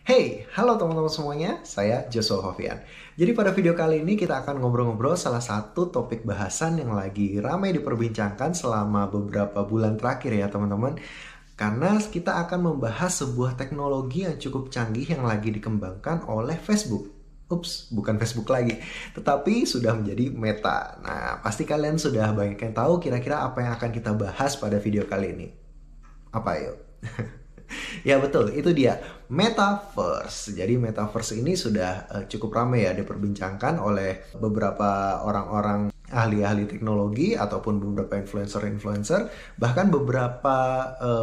Hey, halo teman-teman semuanya, saya Joshua Hovian. Jadi pada video kali ini kita akan ngobrol-ngobrol salah satu topik bahasan yang lagi ramai diperbincangkan selama beberapa bulan terakhir ya teman-teman. Karena kita akan membahas sebuah teknologi yang cukup canggih yang lagi dikembangkan oleh Facebook. Ups, bukan Facebook lagi, tetapi sudah menjadi Meta. Nah, pasti kalian sudah banyak yang tahu kira-kira apa yang akan kita bahas pada video kali ini. Apa yuk? Ya betul, itu dia Metaverse. Jadi Metaverse ini sudah cukup ramai ya diperbincangkan oleh beberapa orang-orang ahli-ahli teknologi ataupun beberapa influencer-influencer. Bahkan beberapa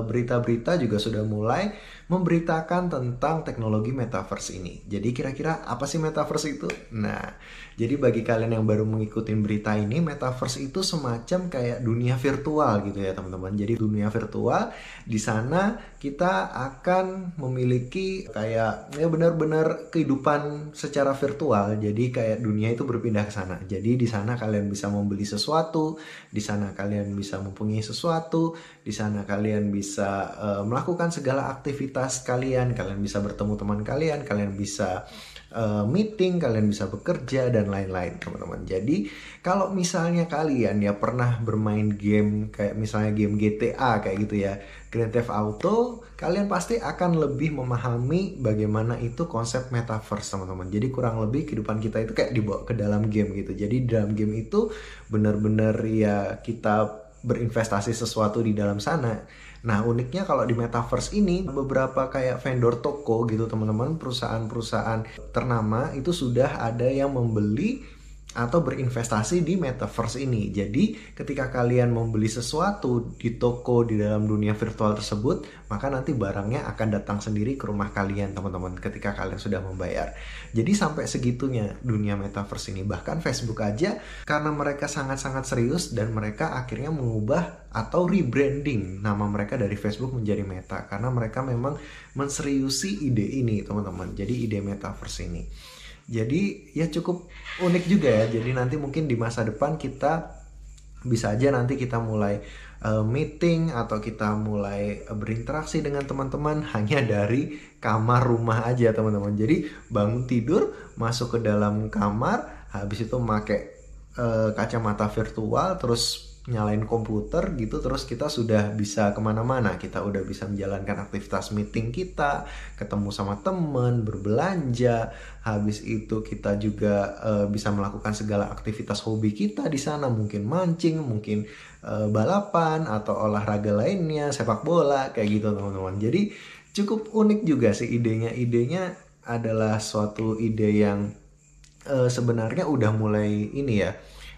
berita-berita juga sudah mulai memberitakan tentang teknologi Metaverse ini. Jadi kira-kira apa sih Metaverse itu? Nah, jadi bagi kalian yang baru mengikuti berita ini, Metaverse itu semacam kayak dunia virtual gitu ya teman-teman. Jadi dunia virtual, di sana kita akan memiliki kayak ya benar-benar kehidupan secara virtual. Jadi kayak dunia itu berpindah ke sana. Jadi di sana kalian bisa membeli sesuatu, di sana kalian bisa mempunyai sesuatu, di sana kalian bisa melakukan segala aktivitas kalian bisa bertemu teman kalian bisa meeting, kalian bisa bekerja dan lain-lain teman-teman. Jadi kalau misalnya kalian ya pernah bermain game kayak misalnya game GTA kayak gitu ya, Grand Theft Auto, kalian pasti akan lebih memahami bagaimana itu konsep metaverse teman-teman. Jadi kurang lebih kehidupan kita itu kayak dibawa ke dalam game gitu. Jadi dalam game itu benar-benar ya kita berinvestasi sesuatu di dalam sana. Nah, uniknya kalau di Metaverse ini beberapa kayak vendor toko gitu teman-teman, perusahaan-perusahaan ternama itu sudah ada yang membeli atau berinvestasi di Metaverse ini. Jadi ketika kalian membeli sesuatu di toko di dalam dunia virtual tersebut, maka nanti barangnya akan datang sendiri ke rumah kalian teman-teman ketika kalian sudah membayar. Jadi sampai segitunya dunia Metaverse ini. Bahkan Facebook aja karena mereka sangat-sangat serius dan mereka akhirnya mengubah atau rebranding nama mereka dari Facebook menjadi Meta. Karena mereka memang menseriusi ide ini teman-teman. Jadi ide Metaverse ini. Jadi ya cukup unik juga ya. Jadi nanti mungkin di masa depan kita bisa aja nanti kita mulai meeting atau kita mulai berinteraksi dengan teman-teman hanya dari kamar rumah aja teman-teman. Jadi bangun tidur, masuk ke dalam kamar, habis itu pakai kacamata virtual, terus nyalain komputer gitu, terus kita sudah bisa kemana-mana. Kita udah bisa menjalankan aktivitas meeting kita, ketemu sama temen, berbelanja. Habis itu kita juga bisa melakukan segala aktivitas hobi kita di sana, mungkin mancing, mungkin balapan atau olahraga lainnya, sepak bola kayak gitu teman-teman. Jadi cukup unik juga sih idenya. Idenya adalah suatu ide yang sebenarnya udah mulai ini ya,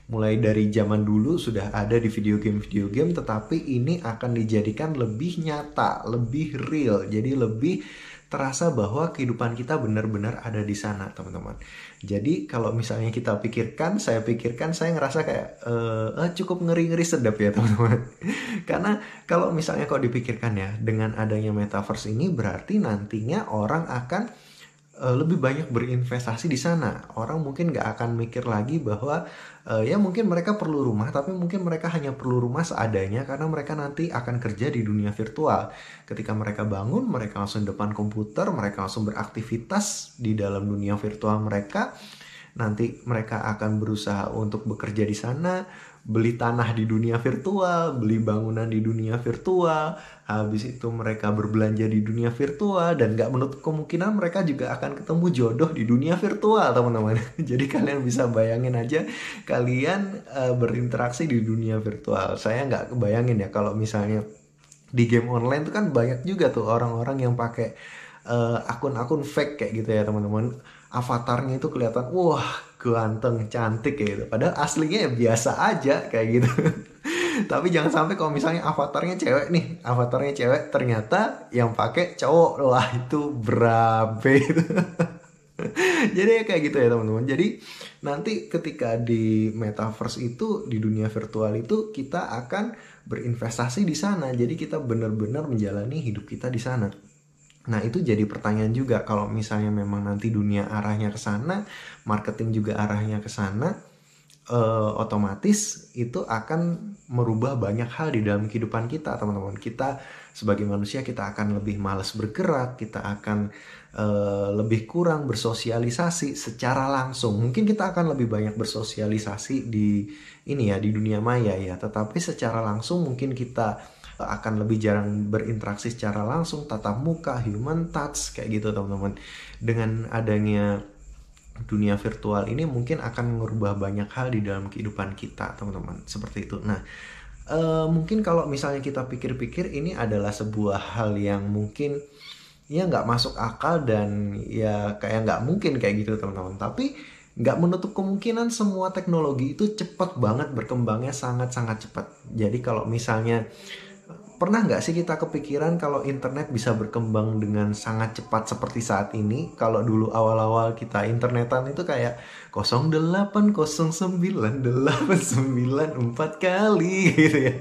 mulai dari zaman dulu sudah ada di video game, tetapi ini akan dijadikan lebih nyata, lebih real, jadi lebih terasa bahwa kehidupan kita benar-benar ada di sana teman-teman. Jadi kalau misalnya kita pikirkan, saya ngerasa kayak cukup ngeri-ngeri sedap ya teman-teman. Karena kalau misalnya kok dipikirkan ya, dengan adanya metaverse ini berarti nantinya orang akan lebih banyak berinvestasi di sana. Orang mungkin nggak akan mikir lagi bahwa ya mungkin mereka perlu rumah, tapi mungkin mereka hanya perlu rumah seadanya karena mereka nanti akan kerja di dunia virtual. Ketika mereka bangun, mereka langsung depan komputer, mereka langsung beraktivitas di dalam dunia virtual mereka. Nanti mereka akan berusaha untuk bekerja di sana, beli tanah di dunia virtual, beli bangunan di dunia virtual, habis itu mereka berbelanja di dunia virtual, dan gak menutup kemungkinan mereka juga akan ketemu jodoh di dunia virtual teman-teman. Jadi kalian bisa bayangin aja kalian berinteraksi di dunia virtual. Saya gak kebayangin ya kalau misalnya di game online tuh kan banyak juga tuh orang-orang yang pakai akun-akun fake kayak gitu ya teman-teman. Avatarnya itu kelihatan wah ganteng, cantik kayak gitu. Padahal aslinya ya biasa aja kayak gitu. Tapi jangan sampai kalau misalnya avatarnya cewek ternyata yang pakai cowok, wah itu berabe gitu. Jadi kayak gitu ya teman-teman. Jadi nanti ketika di metaverse itu, di dunia virtual itu, kita akan berinvestasi di sana. Jadi kita benar-benar menjalani hidup kita di sana. Nah itu jadi pertanyaan juga, kalau misalnya memang nanti dunia arahnya ke sana, marketing juga arahnya ke sana, otomatis itu akan merubah banyak hal di dalam kehidupan kita teman-teman. Kita sebagai manusia kita akan lebih malas bergerak, kita akan lebih kurang bersosialisasi secara langsung. Mungkin kita akan lebih banyak bersosialisasi di ini ya, di dunia maya ya, tetapi secara langsung mungkin kita akan lebih jarang berinteraksi secara langsung, tatap muka, human touch kayak gitu teman-teman. Dengan adanya dunia virtual ini mungkin akan mengubah banyak hal di dalam kehidupan kita teman-teman, seperti itu. Nah, mungkin kalau misalnya kita pikir-pikir, ini adalah sebuah hal yang mungkin ya nggak masuk akal dan ya kayak nggak mungkin kayak gitu teman-teman. Tapi nggak menutup kemungkinan semua teknologi itu cepat banget berkembangnya, sangat-sangat cepat. Jadi kalau misalnya pernah nggak sih kita kepikiran kalau internet bisa berkembang dengan sangat cepat seperti saat ini? Kalau dulu awal-awal kita internetan itu kayak 0809894 kali gitu ya.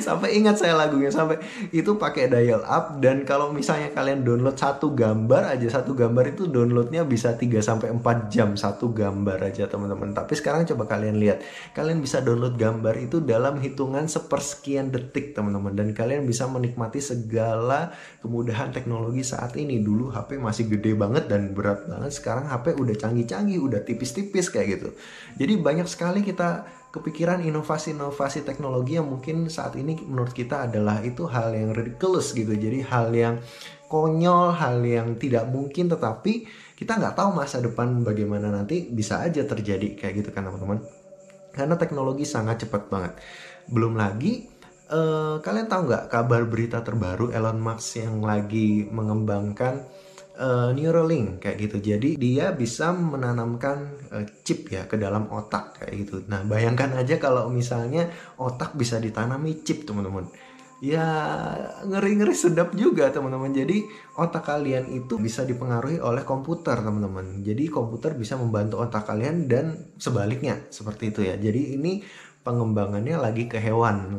Sampai ingat saya lagunya, sampai itu pakai dial up, dan kalau misalnya kalian download satu gambar aja, satu gambar itu downloadnya bisa 3-4 jam satu gambar aja teman-teman. Tapi sekarang coba kalian lihat, kalian bisa download gambar itu dalam hitungan sepersekian detik teman-teman, dan kalian bisa menikmati segala kemudahan teknologi saat ini. Dulu HP masih gede banget dan berat banget, sekarang HP udah canggih-canggih, udah tipis-tipis kayak gitu. Jadi banyak sekali kita kepikiran inovasi-inovasi teknologi yang mungkin saat ini menurut kita adalah itu hal yang ridiculous gitu. Jadi hal yang konyol, hal yang tidak mungkin, tetapi kita nggak tahu masa depan bagaimana nanti, bisa aja terjadi kayak gitu kan teman-teman. Karena teknologi sangat cepat banget. Belum lagi kalian tahu nggak kabar berita terbaru Elon Musk yang lagi mengembangkan Neuralink kayak gitu. Jadi dia bisa menanamkan chip ya ke dalam otak kayak gitu. Nah, bayangkan aja kalau misalnya otak bisa ditanami chip teman-teman. Ya ngeri-ngeri sedap juga teman-teman. Jadi otak kalian itu bisa dipengaruhi oleh komputer teman-teman. Jadi komputer bisa membantu otak kalian dan sebaliknya, seperti itu ya. Jadi ini pengembangannya lagi ke hewan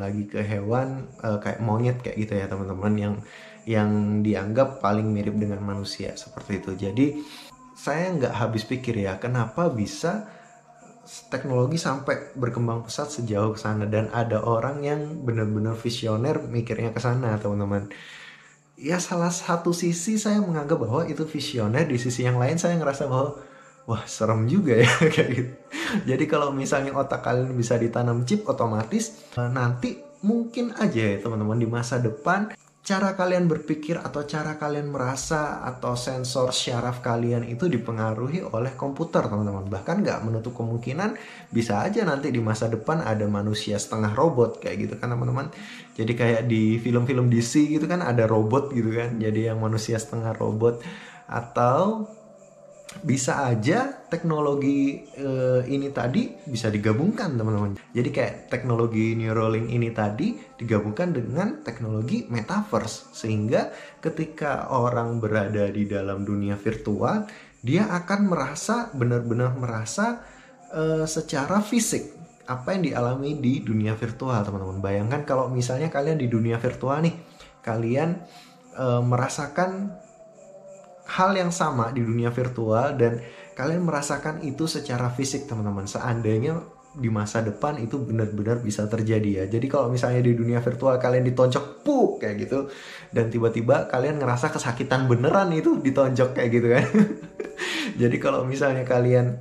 kayak monyet kayak gitu ya teman-teman, yang dianggap paling mirip dengan manusia seperti itu. Jadi saya nggak habis pikir ya, kenapa bisa teknologi sampai berkembang pesat sejauh ke sana, dan ada orang yang benar-benar visioner mikirnya ke sana teman-teman. Ya salah satu sisi saya menganggap bahwa itu visioner, di sisi yang lain saya ngerasa bahwa wah serem juga ya kayak gitu. Jadi kalau misalnya otak kalian bisa ditanam chip, otomatis nanti mungkin aja ya teman-teman di masa depan cara kalian berpikir atau cara kalian merasa atau sensor syaraf kalian itu dipengaruhi oleh komputer teman-teman. Bahkan nggak menutup kemungkinan bisa aja nanti di masa depan ada manusia setengah robot kayak gitu kan teman-teman. Jadi kayak di film-film DC gitu kan ada robot gitu kan, jadi yang manusia setengah robot. Atau bisa aja teknologi ini tadi bisa digabungkan teman-teman. Jadi kayak teknologi Neuralink ini tadi digabungkan dengan teknologi metaverse, sehingga ketika orang berada di dalam dunia virtual, dia akan merasa benar-benar merasa secara fisik apa yang dialami di dunia virtual teman-teman. Bayangkan kalau misalnya kalian di dunia virtual nih, kalian merasakan hal yang sama di dunia virtual dan kalian merasakan itu secara fisik teman-teman. Seandainya di masa depan itu benar-benar bisa terjadi ya. Jadi kalau misalnya di dunia virtual kalian ditonjok kayak gitu, dan tiba-tiba kalian ngerasa kesakitan beneran itu ditonjok kayak gitu kan. Jadi kalau misalnya kalian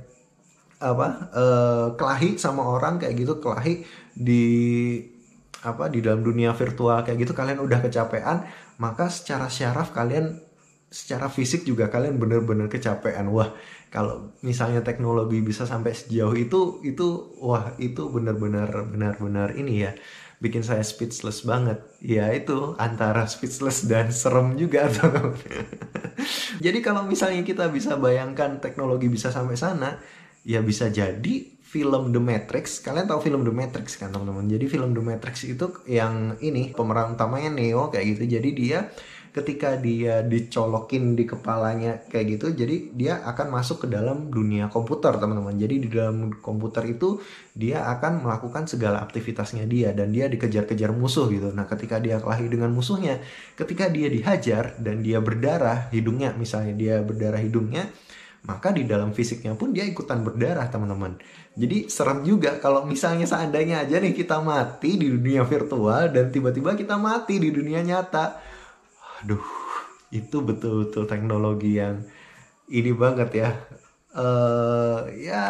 kelahi sama orang kayak gitu, kelahi di dalam dunia virtual kayak gitu, kalian udah kecapean, maka secara syaraf kalian, secara fisik juga kalian bener-bener kecapean. Wah, kalau misalnya teknologi bisa sampai sejauh itu wah, itu benar-benar ini ya, bikin saya speechless banget. Ya itu antara speechless dan serem juga teman-teman. Jadi kalau misalnya kita bisa bayangkan teknologi bisa sampai sana, ya bisa jadi film The Matrix. Kalian tahu film The Matrix kan teman-teman? Jadi film The Matrix itu yang ini pemeran utamanya Neo kayak gitu. Jadi dia ketika dia dicolokin di kepalanya kayak gitu, jadi dia akan masuk ke dalam dunia komputer teman-teman. Jadi di dalam komputer itu dia akan melakukan segala aktivitasnya dia, dan dia dikejar-kejar musuh gitu. Nah ketika dia kelahi dengan musuhnya, ketika dia dihajar dan dia berdarah hidungnya, misalnya dia berdarah hidungnya, maka di dalam fisiknya pun dia ikutan berdarah teman-teman. Jadi serem juga kalau misalnya seandainya aja nih kita mati di dunia virtual dan tiba-tiba kita mati di dunia nyata. Aduh, itu betul-betul teknologi yang ini banget ya. Ya,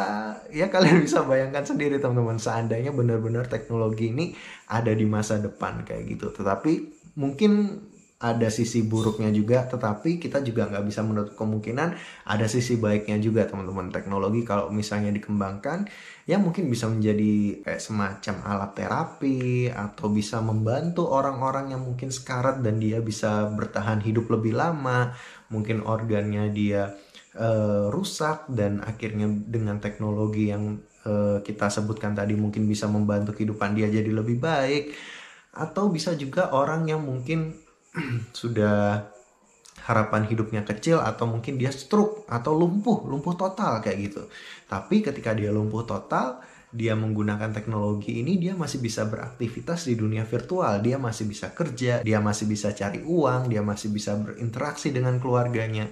ya kalian bisa bayangkan sendiri teman-teman, seandainya benar-benar teknologi ini ada di masa depan kayak gitu. Tetapi mungkin ada sisi buruknya juga, tetapi kita juga nggak bisa menutup kemungkinan ada sisi baiknya juga teman-teman. Teknologi kalau misalnya dikembangkan, ya mungkin bisa menjadi kayak semacam alat terapi, atau bisa membantu orang-orang yang mungkin sekarat dan dia bisa bertahan hidup lebih lama. Mungkin organnya dia rusak, dan akhirnya dengan teknologi yang kita sebutkan tadi mungkin bisa membantu kehidupan dia jadi lebih baik. Atau bisa juga orang yang mungkin sudah harapan hidupnya kecil, atau mungkin dia stroke atau lumpuh total kayak gitu. Tapi ketika dia lumpuh total, dia menggunakan teknologi ini, dia masih bisa beraktivitas di dunia virtual, dia masih bisa kerja, dia masih bisa cari uang, dia masih bisa berinteraksi dengan keluarganya.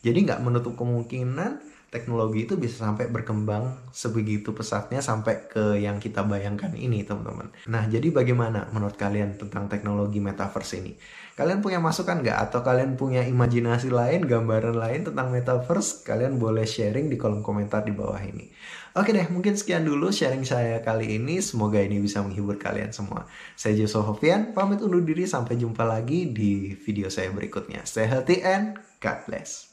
Jadi nggak menutup kemungkinan teknologi itu bisa sampai berkembang sebegitu pesatnya sampai ke yang kita bayangkan ini, teman-teman. Nah, jadi bagaimana menurut kalian tentang teknologi metaverse ini? Kalian punya masukan nggak? Atau kalian punya imajinasi lain, gambaran lain tentang metaverse? Kalian boleh sharing di kolom komentar di bawah ini. Oke deh, mungkin sekian dulu sharing saya kali ini. Semoga ini bisa menghibur kalian semua. Saya Joshua Hovian, pamit undur diri. Sampai jumpa lagi di video saya berikutnya. Stay healthy and God bless.